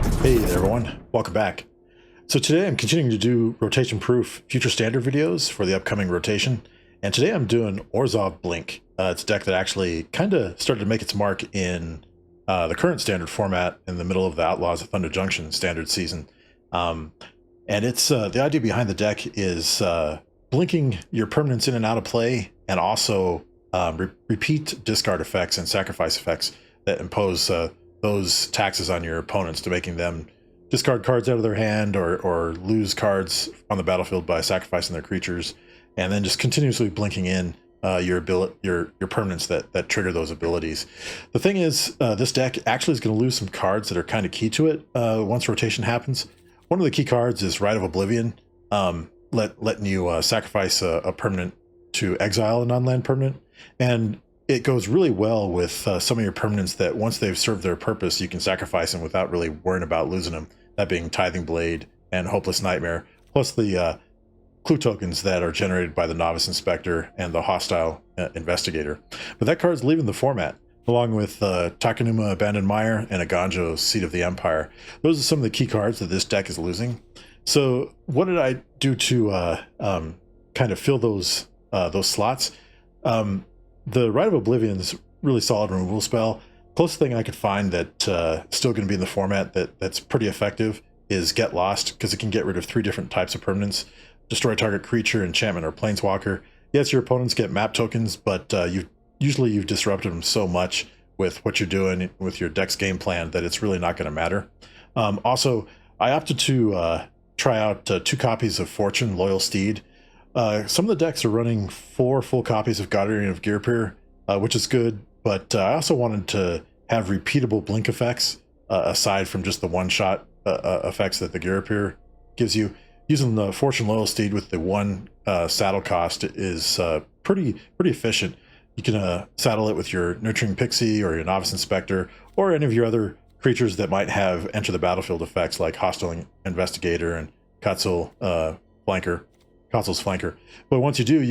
Hey there everyone, welcome back. So today I'm continuing to do rotation-proof future standard videos for the upcoming rotation, and today I'm doing Orzhov Blink. It's a deck that actually kind of started to make its mark in the current standard format in the middle of the Outlaws of Thunder Junction standard season. And it's the idea behind the deck is blinking your permanents in and out of play, and also repeat discard effects and sacrifice effects that impose those taxes on your opponents to making them discard cards out of their hand or lose cards on the battlefield by sacrificing their creatures, and then just continuously blinking in your permanents that trigger those abilities. The thing is, this deck actually is going to lose some cards that are kind of key to it once rotation happens. One of the key cards is Rite of Oblivion, letting you sacrifice a permanent to exile a non-land permanent, and it goes really well with some of your permanents that once they've served their purpose, you can sacrifice them without really worrying about losing them. That being Tithing Blade and Hopeless Nightmare, plus the clue tokens that are generated by the Novice Inspector and the Hostile Investigator. But that card's leaving the format, along with Takenuma Abandoned Mire and Aganjo Seat of the Empire. Those are some of the key cards that this deck is losing. So what did I do to kind of fill those slots? The Rite of Oblivion is really solid removal spell. Closest thing I could find that still going to be in the format that's pretty effective is Get Lost, because it can get rid of 3 different types of permanents: destroy target creature, enchantment, or planeswalker. Yes, your opponents get map tokens, but you've disrupted them so much with what you're doing with your deck's game plan that it's really not going to matter. Also, I opted to try out 2 copies of Fortune Loyal Steed. Some of the decks are running 4 full copies of Guardian of Gearpeer, which is good, but I also wanted to have repeatable blink effects aside from just the one-shot effects that the Gearpeer gives you. Using the Fortune Loyal Steed with the 1 saddle cost is pretty efficient. You can saddle it with your Nurturing Pixie or your Novice Inspector, or any of your other creatures that might have enter the battlefield effects like Hostile Investigator and Katsul's Flanker. But once you do,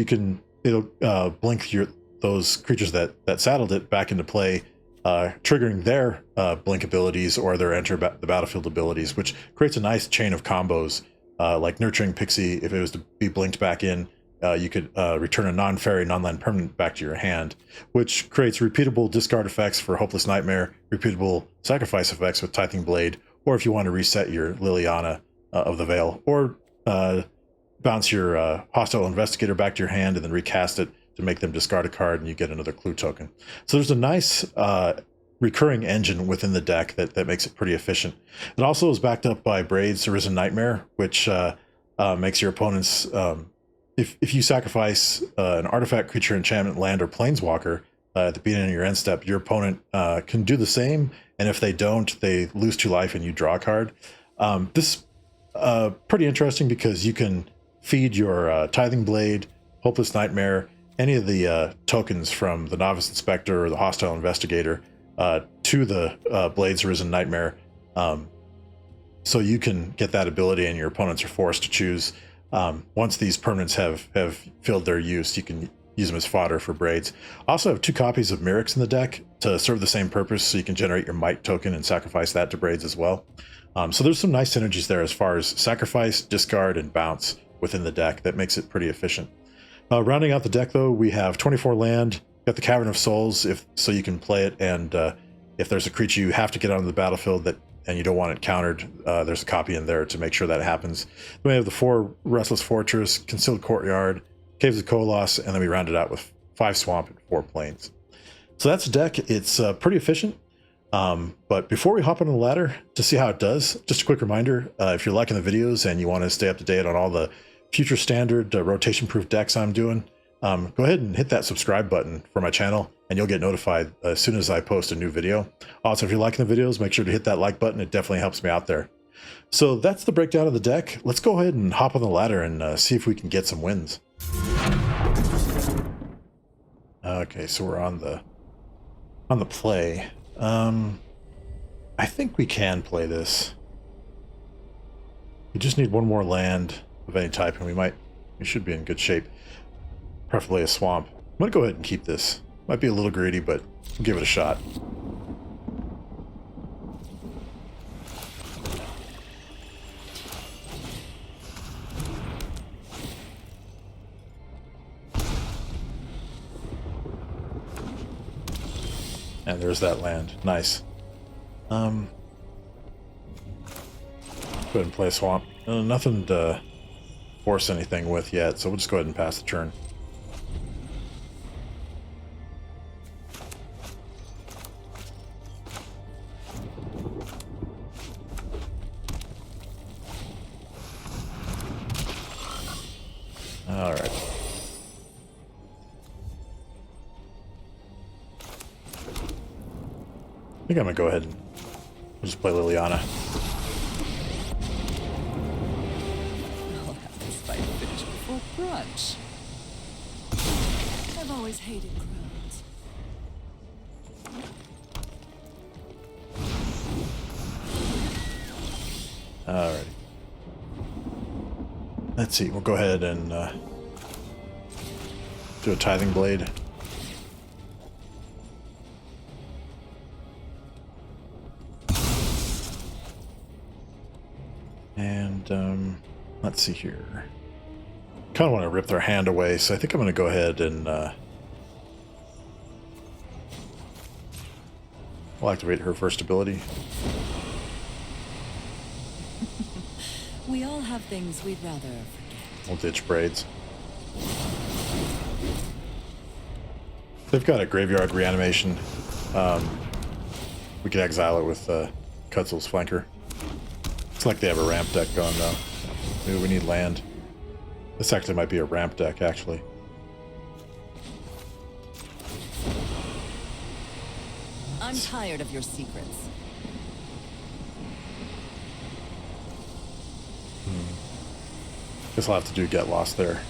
it'll blink those creatures that saddled it back into play, triggering their blink abilities or their enter the battlefield abilities, which creates a nice chain of combos. Like Nurturing Pixie, if it was to be blinked back in, you could return a non-fairy, non-land permanent back to your hand, which creates repeatable discard effects for Hopeless Nightmare, repeatable sacrifice effects with Tithing Blade, or if you want to reset your Liliana of the Veil, or bounce your Hostile Investigator back to your hand and then recast it to make them discard a card, and you get another clue token. So there's a nice recurring engine within the deck that makes it pretty efficient. It also is backed up by Braid's Arisen Nightmare, which makes your opponents, if you sacrifice an artifact, creature, enchantment, land, or planeswalker at the beginning of your end step, your opponent can do the same, and if they don't, they lose 2 life and you draw a card. This is pretty interesting because you can feed your Tithing Blade, Hopeless Nightmare, any of the tokens from the Novice Inspector or the Hostile Investigator to the Blades Arisen Nightmare, so you can get that ability and your opponents are forced to choose. Once these permanents have filled their use, you can use them as fodder for Braids. I also have 2 copies of Myrics in the deck to serve the same purpose, so you can generate your Might token and sacrifice that to Braids as well. So there's some nice synergies there as far as sacrifice, discard, and bounce within the deck that makes it pretty efficient. Rounding out the deck, though, we have 24 land. Got the Cavern of Souls, so you can play it, and if there's a creature you have to get onto the battlefield and you don't want it countered, there's a copy in there to make sure that happens. Then we have the 4 Restless Fortress, Concealed Courtyard, Caves of Koloss, and then we round it out with 5 Swamp and 4 Plains. So that's a deck. It's pretty efficient. But before we hop on the ladder to see how it does, just a quick reminder, if you're liking the videos and you want to stay up to date on all the future standard rotation-proof decks I'm doing, go ahead and hit that subscribe button for my channel, and you'll get notified as soon as I post a new video. Also, if you're liking the videos, make sure to hit that like button. It definitely helps me out there. So that's the breakdown of the deck. Let's go ahead and hop on the ladder and see if we can get some wins. Okay, so we're on the play. I think we can play this. We just need 1 more land of any type, and we should be in good shape. Preferably a swamp. I'm gonna go ahead and keep this. Might be a little greedy, but we'll give it a shot. And there's that land. Nice. Go ahead and play a swamp. Nothing to force anything with yet, so we'll just go ahead and pass the turn. All right. I think I'm gonna go ahead and just play Liliana. I'll have this fight finished before brunch. I've always hated crowds. Alrighty. Let's see, we'll go ahead and do a tithing blade. And let's see here. Kind of want to rip their hand away, so I think I'm going to go ahead and we'll activate her first ability. We all have things we'd rather forget. We'll ditch braids. They've got a graveyard reanimation. We can exile it with Kutzel's flanker. It's like they have a ramp deck going though. Maybe we need land. This actually might be a ramp deck, actually. I'm tired of your secrets. Guess I'll have to do get lost there.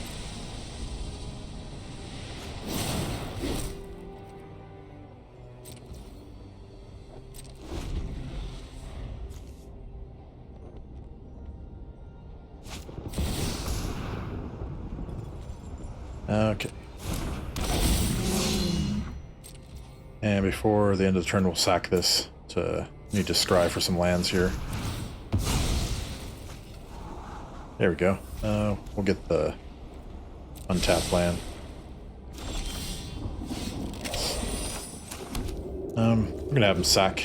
Okay. And before the end of the turn, we'll sack this to need to scry for some lands here. There we go. We'll get the untapped land. We're gonna have him sack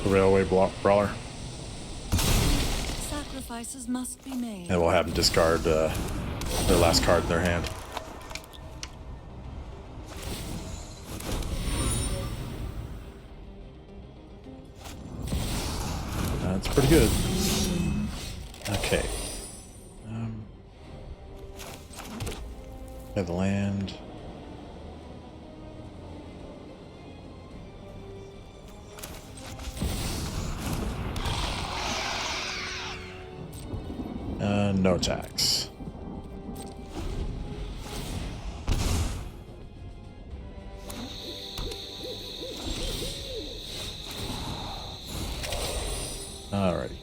the railway brawler. Sacrifices must be made. And we'll have them discard their last card in their hand. That's pretty good. Okay. Have the land. No attacks. Alrighty.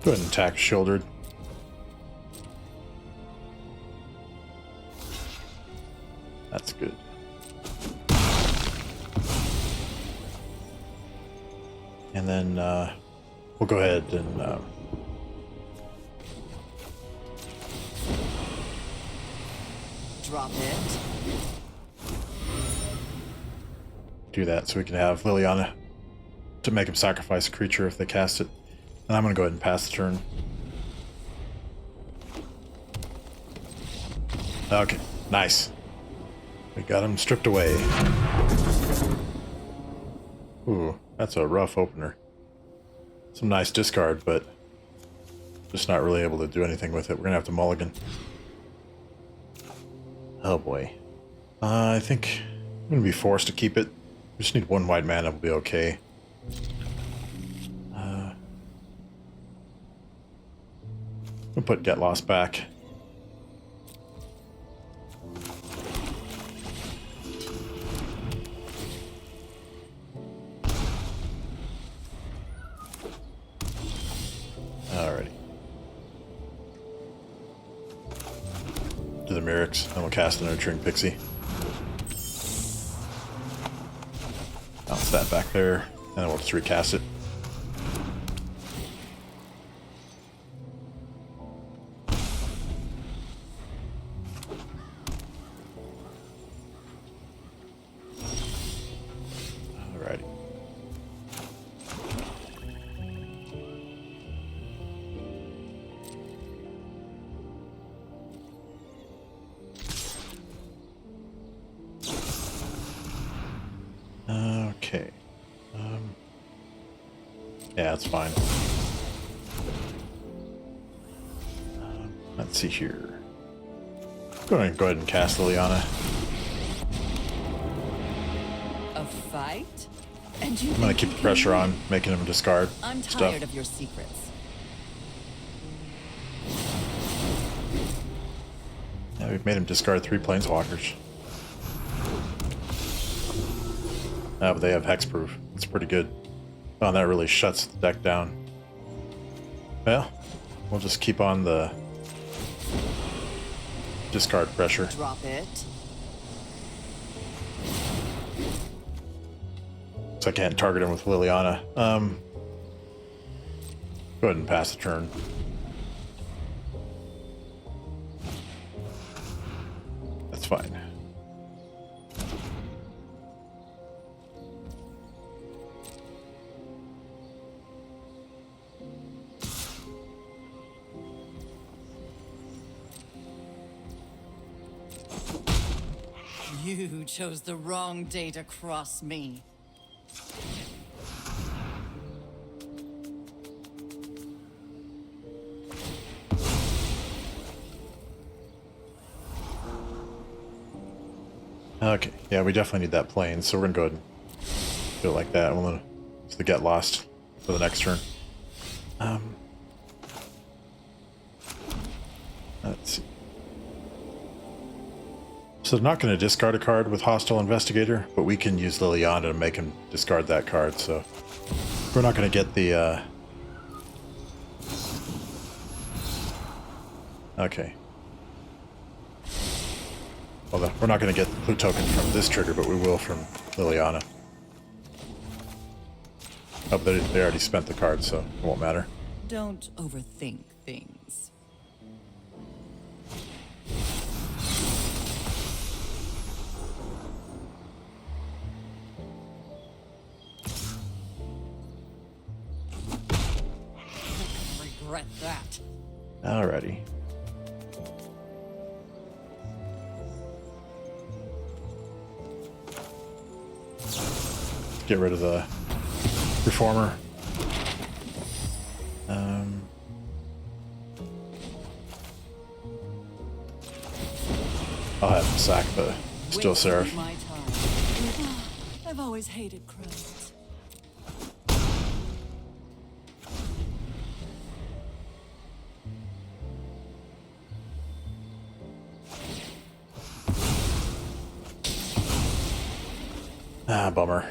Go ahead and attack Shouldered. That's good. And then we'll go ahead and Drop it. do that so we can have Liliana to make him sacrifice a creature if they cast it. And I'm going to go ahead and pass the turn. Okay, nice. We got him stripped away. Ooh, that's a rough opener. Some nice discard, but just not really able to do anything with it. We're going to have to mulligan. Oh boy. I think I'm going to be forced to keep it. We just need one white mana, we'll be okay. We'll put Get Lost back. Alrighty. Do the Merrick's, and we'll cast the Nurturing Pixie. Bounce that back there, and then we'll just recast it. Okay. Yeah, that's fine. Let's see here. Go ahead and cast Liliana. A fight? And you I'm gonna think keep you the can pressure win? on, making him discard I'm stuff. tired of your secrets. Yeah, we've made him discard 3 planeswalkers. But they have hexproof. It's pretty good. Oh, and that really shuts the deck down. Well, we'll just keep on the discard pressure. Drop it. So I can't target him with Liliana. Go ahead and pass the turn. That's fine. You chose the wrong day to cross me. Okay, yeah, we definitely need that plane, so we're gonna go ahead and do it like that. We'll let the get lost for the next turn. Let's see. So they're not going to discard a card with Hostile Investigator, but we can use Liliana to make him discard that card, so we're not going to get the, Okay. Well, we're not going to get the clue token from this trigger, but we will from Liliana. Oh, but they already spent the card, so it won't matter. Don't overthink things. Regret that. Alrighty. Get rid of the Reformer. I'll have him sack the Still Seraph. My time. I've always hated crows. Ah, bummer.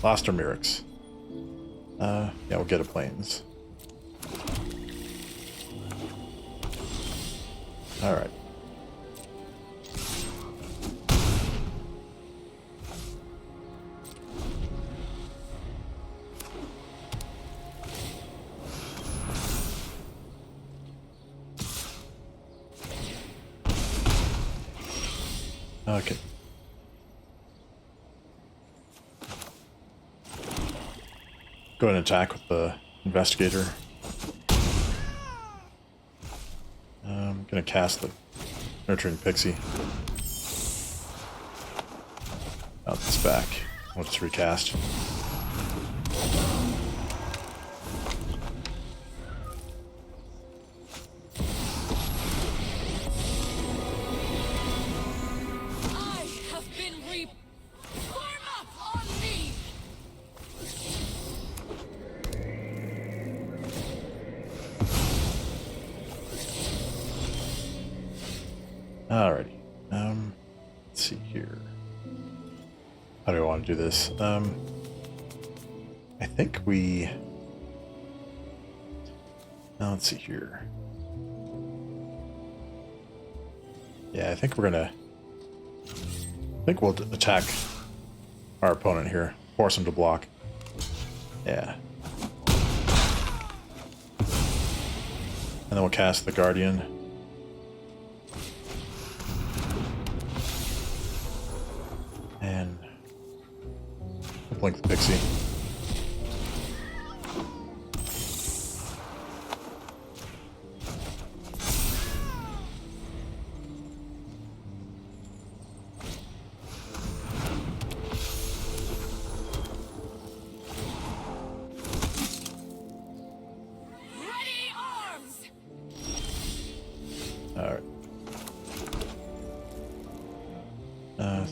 Lost our Mirrors. Yeah, we'll get a planes. Alright. Okay. Go ahead and attack with the Investigator. I'm gonna cast the Nurturing Pixie. Out this back. We'll just recast. I have been Form up on me! Alrighty. Let's see here. How do I want to do this? I think we... Now, let's see here. Yeah, I think we're gonna... I think we'll attack our opponent here. Force him to block. Yeah. And then we'll cast the Guardian. And we'll blink the Pixie.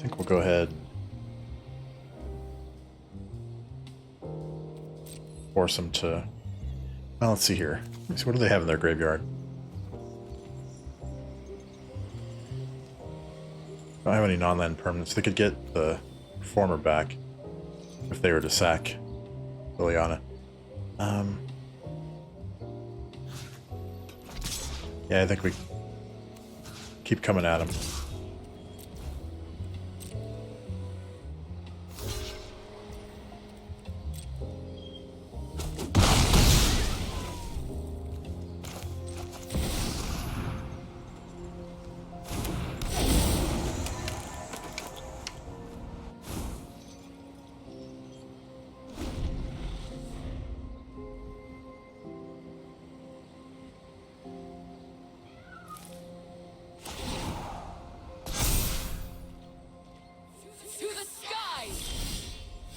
think we'll go ahead and force them to... Well, let's see here. Let's see, what do they have in their graveyard? Don't have any non-land permanents. They could get the Reformer back if they were to sack Liliana. Yeah, I think we keep coming at them.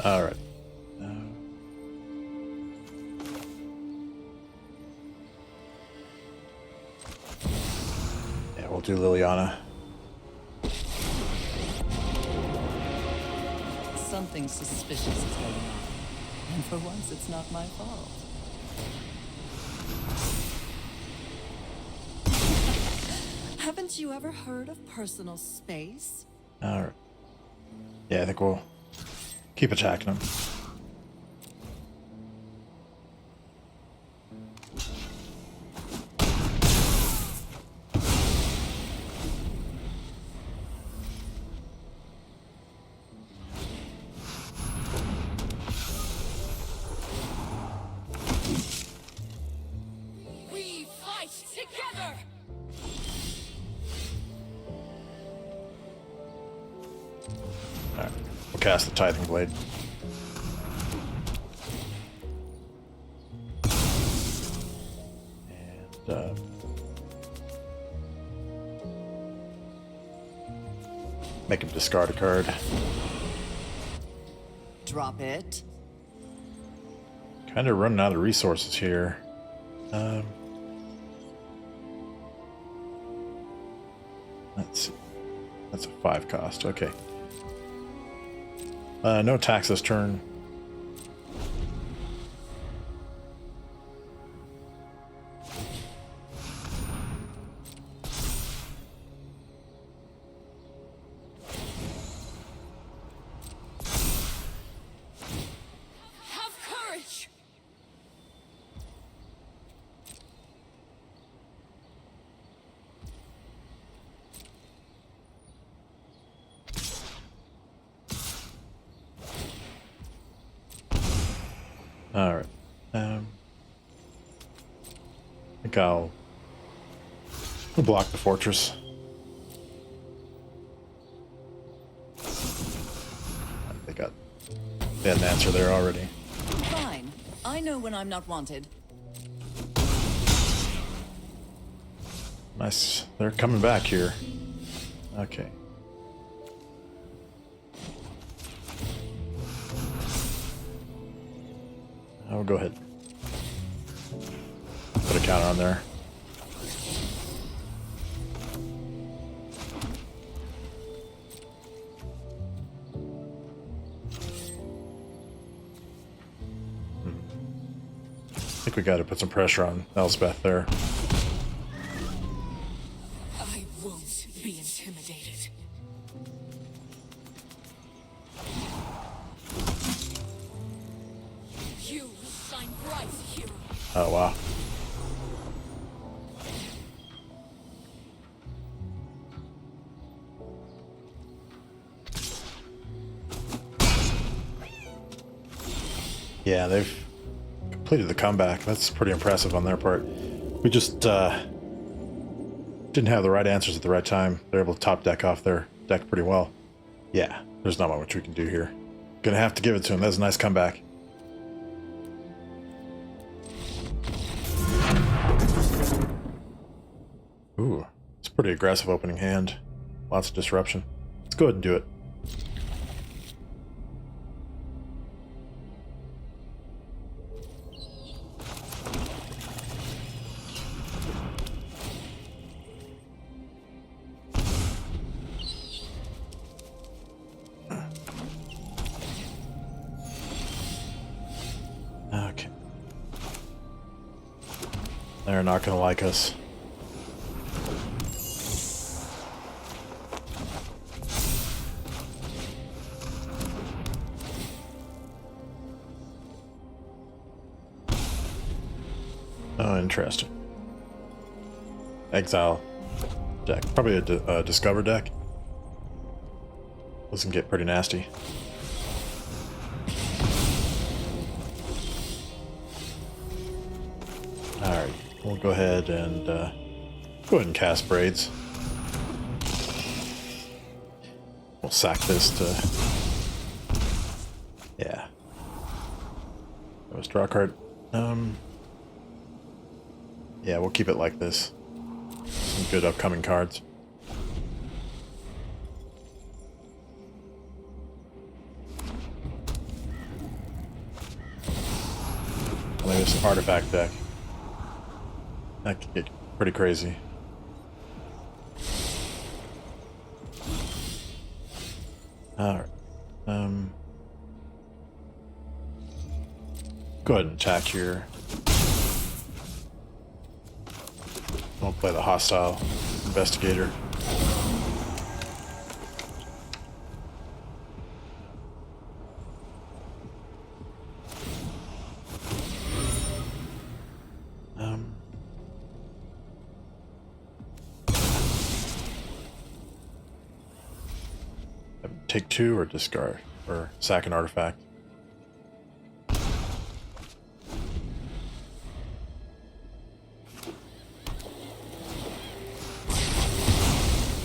All right. Yeah, we'll do Liliana. Something suspicious is going on. And for once, it's not my fault. Haven't you ever heard of personal space? All right. Yeah, I think we'll keep attacking them. We fight together! All right. We'll cast the Tithing Blade. And make him discard a card. Drop it. Kind of running out of resources here. Let's see. That's a 5 cost. Okay. No tax this turn. Have courage! All right. I think I'll block the fortress. They had an answer there already. Fine. I know when I'm not wanted. Nice. They're coming back here. Okay. I'll go ahead. Put a counter on there. I think we got to put some pressure on Elspeth there. I won't be intimidated. You will shine bright, hero. Oh, wow. Yeah, they've completed the comeback. That's pretty impressive on their part. We just didn't have the right answers at the right time. They're able to top deck off their deck pretty well. Yeah, there's not much we can do here. Gonna have to give it to him. That's a nice comeback. Ooh, it's a pretty aggressive opening hand. Lots of disruption. Let's go ahead and do it. Okay. They're not gonna like us. Oh, interesting. Exile deck. Probably a Discover deck. This can get pretty nasty. Alright, we'll go ahead and cast Braids. We'll sack this to... Yeah. Let's draw a card. Yeah, we'll keep it like this. Some good upcoming cards. Maybe it's an artifact deck. That could get pretty crazy. Alright. Go ahead and attack here. We'll play the hostile investigator. Take two or discard or sack an artifact.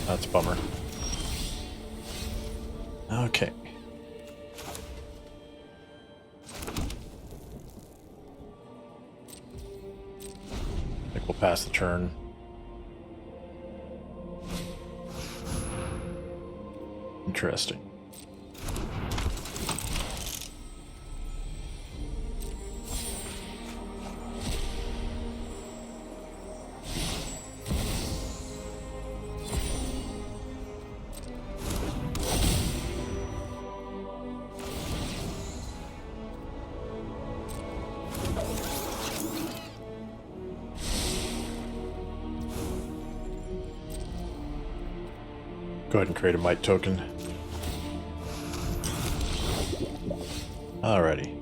That's a bummer. Okay. I think we'll pass the turn. Interesting. Go ahead and create a Might token. Alrighty.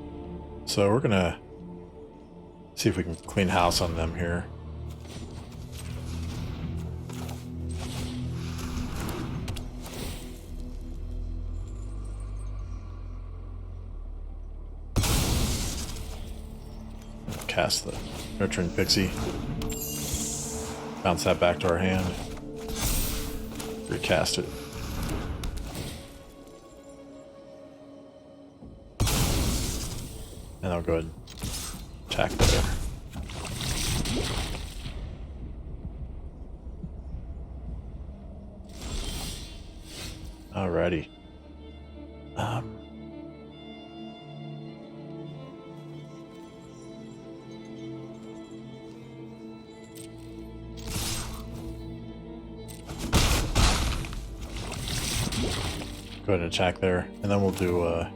So we're gonna see if we can clean house on them here. Cast the Nurturing Pixie. Bounce that back to our hand. Recast it. And I'll go ahead and attack there. Alrighty. Go ahead and attack there, and then we'll do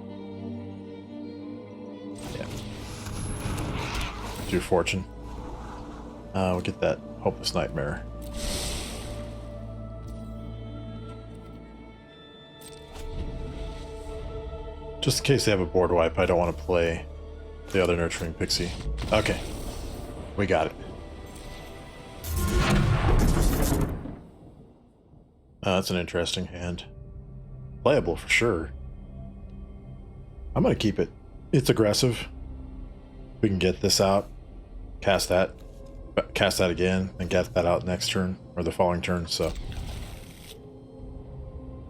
do Fortune. We'll get that Hopeless Nightmare. Just in case they have a board wipe, I don't want to play the other Nurturing Pixie. Okay, we got it. That's an interesting hand. Playable for sure. I'm gonna keep it. It's aggressive. We can get this out, cast that again, and get that out next turn or the following turn. So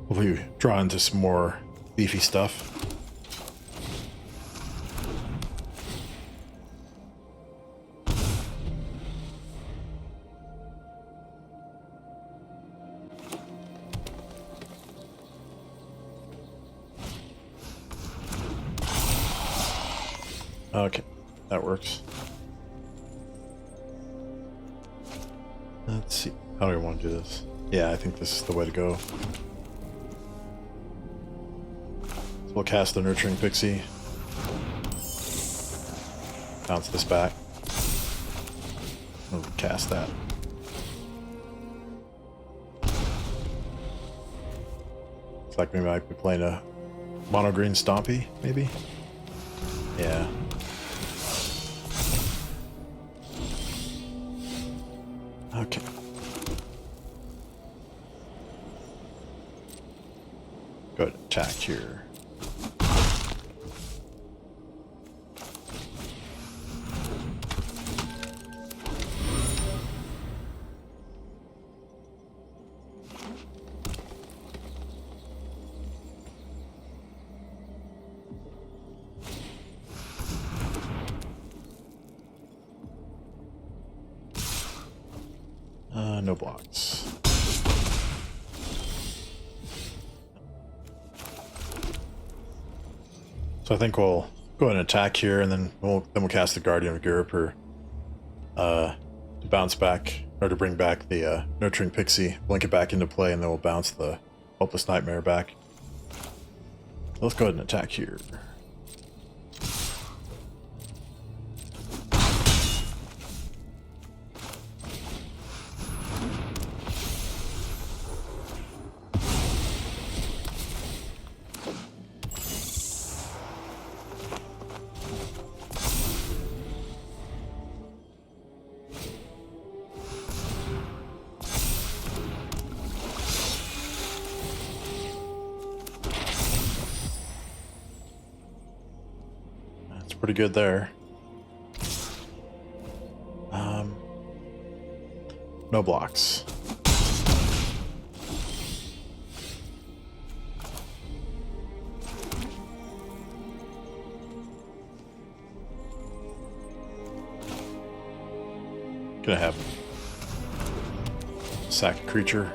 hopefully we draw into some more beefy stuff. Okay, that works. Let's see. How do we want to do this? Yeah, I think this is the way to go. So we'll cast the Nurturing Pixie. bounce this back. We'll cast that. Looks like we might be playing a mono green Stompy, maybe? Yeah. Okay. Go ahead and attack here. No blocks. So I think we'll go ahead and attack here, and then we'll cast the Guardian of Giriper to bounce back, or to bring back the Nurturing Pixie, blink it back into play, and then we'll bounce the Hopeless Nightmare back. So let's go ahead and attack here. Pretty good there. No blocks. Gonna have sack a creature.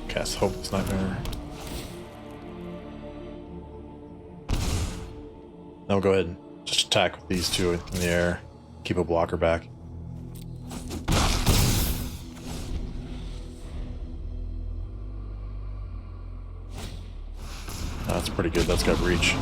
Cast Hopeless Nightmare. Now we'll go ahead and just attack with these two in the air. Keep a blocker back. That's pretty good. That's got reach.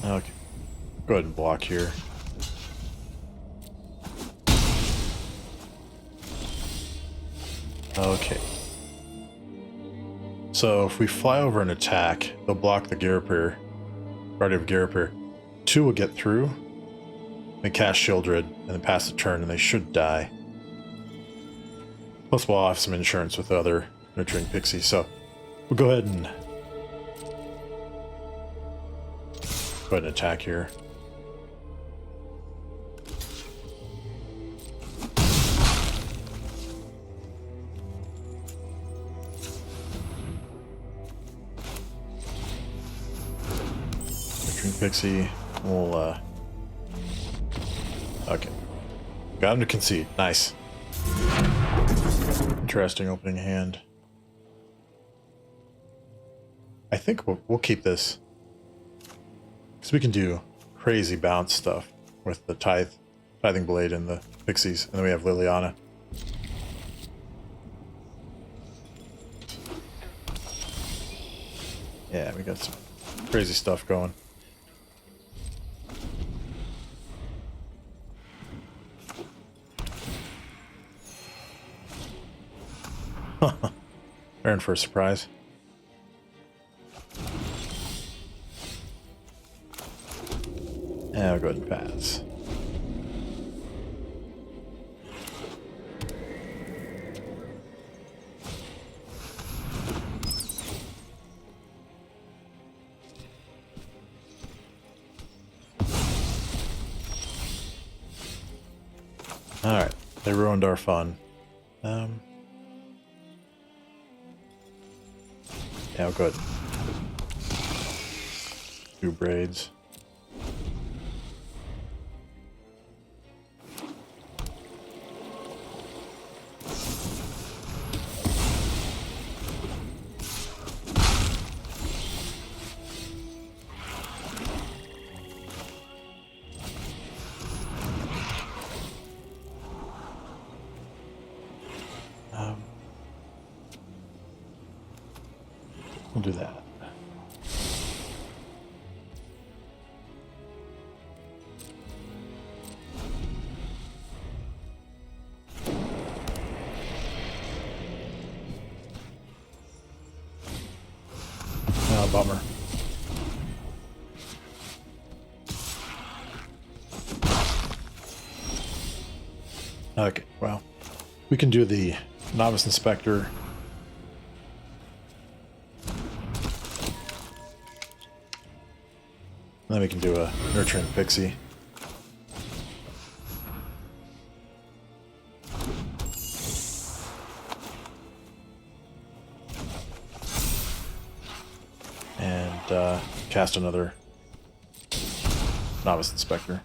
Okay, go ahead and block here. Okay. So if we fly over and attack, they'll block the Giriper, Guardian of Giriper. 2 will get through, then cast Shieldred, and then pass the turn, and they should die. Plus we'll have some insurance with the other Nurturing Pixie, so we'll go ahead and attack here. Nurturing Pixie. We'll okay. Got him to concede. Nice. Interesting opening hand. I think we'll keep this. Because we can do crazy bounce stuff with the Tithing Blade and the Pixies. And then we have Liliana. Yeah, we got some crazy stuff going. They're in for a surprise. Yeah, I'll go ahead and pass. Alright, they ruined our fun. Yeah, I'll go ahead. 2 braids. do that. Oh, bummer. Okay, well, we can do the Novice Inspector. Then we can do a Nurturing Pixie. And cast another Novice Inspector.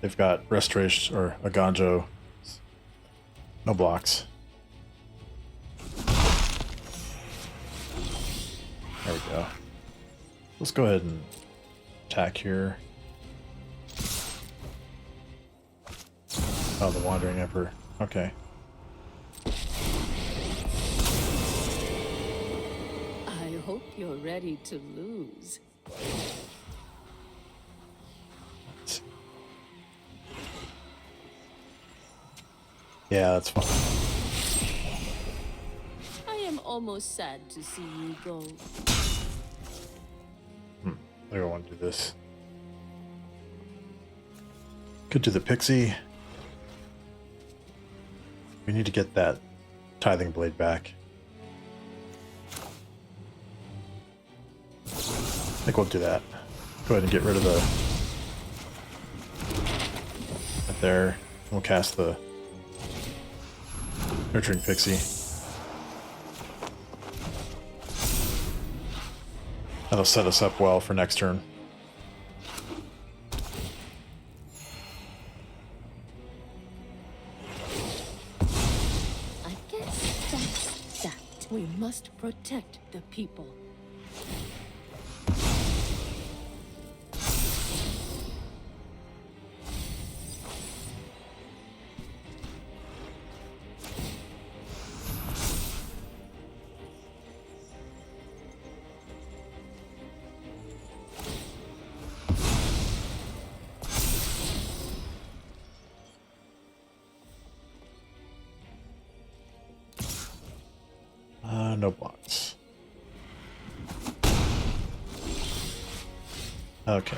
They've got Restoration or a Ganjo. No blocks. There we go. Let's go ahead and attack here. Oh, the Wandering Emperor. Okay. I hope you're ready to lose. Yeah, that's fine. I am almost sad to see you go. I don't want to do this. Could do the Pixie. We need to get that Tithing Blade back. I think we'll do that. Go ahead and get rid of the... right there. We'll cast the Nurturing Pixie. That'll set us up well for next turn. I guess that's that. We must protect the people. No blocks. Okay.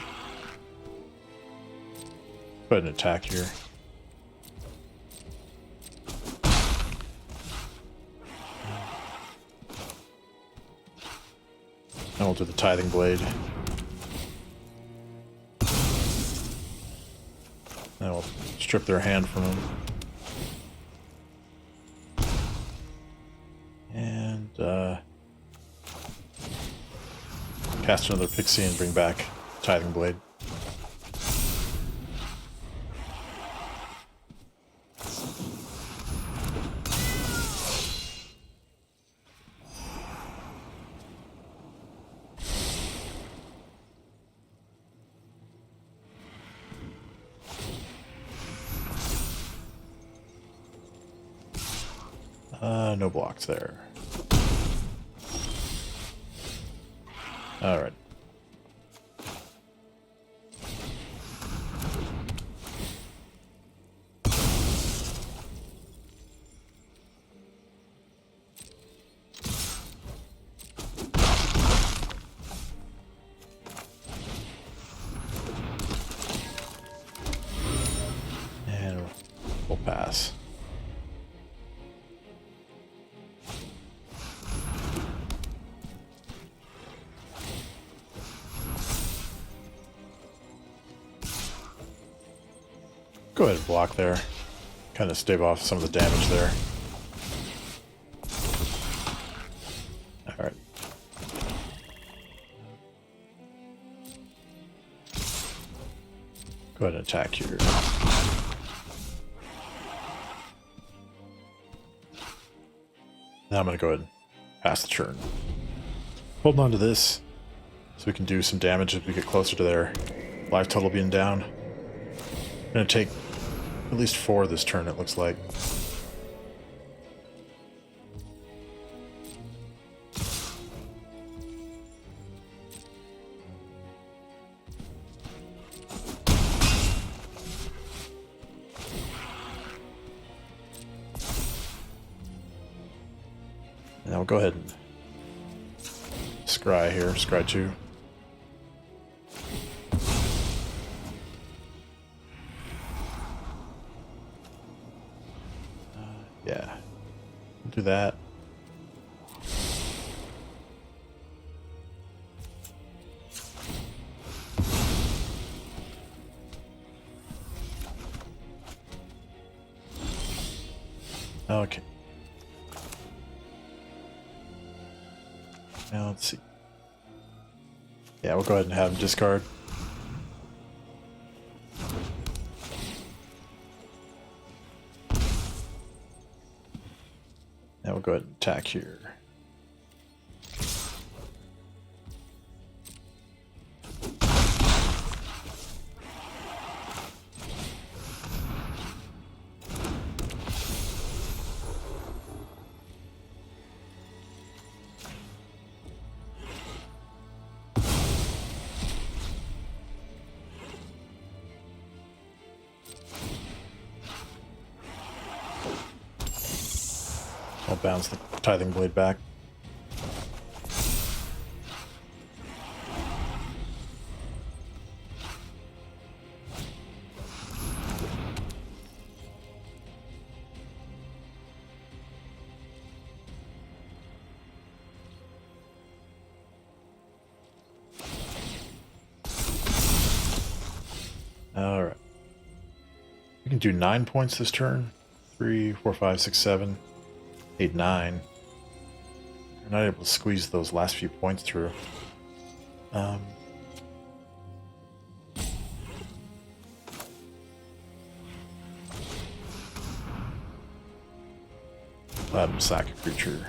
Go ahead and attack here. And we'll do the Tithing Blade. And we'll strip their hand from them. And cast another Pixie and bring back Tithing Blade. No blocks there. All right. And we'll pass. Go ahead and block there. Kind of stave off some of the damage there. Alright. Go ahead and attack here. Now I'm going to go ahead and pass the turn. Holding on to this so we can do some damage as we get closer to their life total being down. I'm going to take at least 4 this turn, it looks like. Now we'll go ahead and scry here, scry 2. Yeah, we'll do that. Okay. Now let's see. Yeah, we'll go ahead and have him discard. Now we'll go ahead and attack here. I'll bounce the tithing blade back. All right. We can do 9 points this turn. 3, 4, 5, 6, 7. 8, 9. We're not able to squeeze those last few points through. Let him sack a creature.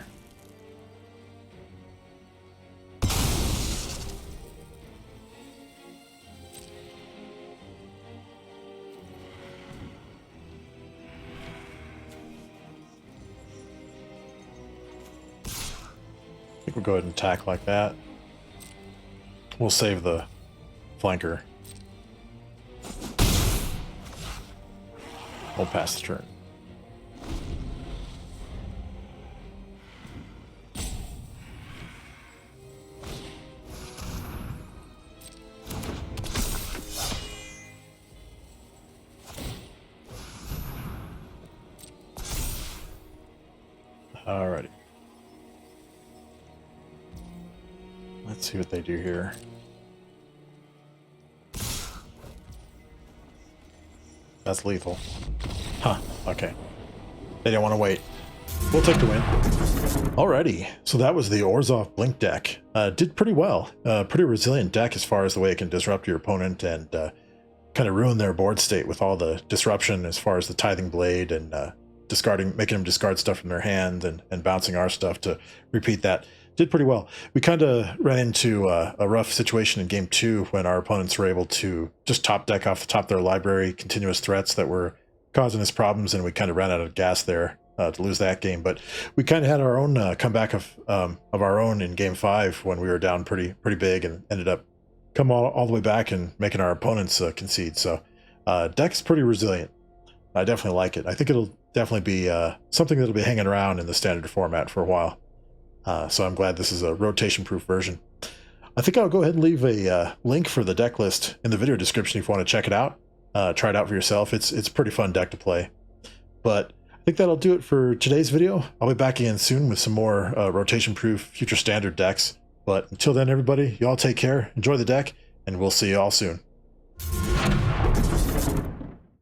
We'll go ahead and attack like that. We'll save the flanker. We'll pass the turn. Alrighty. Let's see what they do here. That's lethal. Huh, okay. They didn't want to wait. We'll take the win. Alrighty, so that was the Orzhov Blink deck. Did pretty well. Pretty resilient deck as far as the way it can disrupt your opponent and kind of ruin their board state with all the disruption as far as the Tithing Blade and making them discard stuff from their hand and bouncing our stuff to repeat that. Did pretty well. We kind of ran into a rough situation in game 2 when our opponents were able to just top deck off the top of their library continuous threats that were causing us problems, and we kind of ran out of gas there to lose that game. But we kind of had our own comeback of our own in game 5 when we were down pretty big and ended up come all the way back and making our opponents concede. So deck's pretty resilient. I definitely like it. I think it'll definitely be something that'll be hanging around in the standard format for a while. So I'm glad this is a rotation-proof version. I think I'll go ahead and leave a link for the deck list in the video description if you want to check it out. Try it out for yourself. It's a pretty fun deck to play. But I think that'll do it for today's video. I'll be back again soon with some more rotation-proof future standard decks. But until then, everybody, you all take care, enjoy the deck, and we'll see you all soon.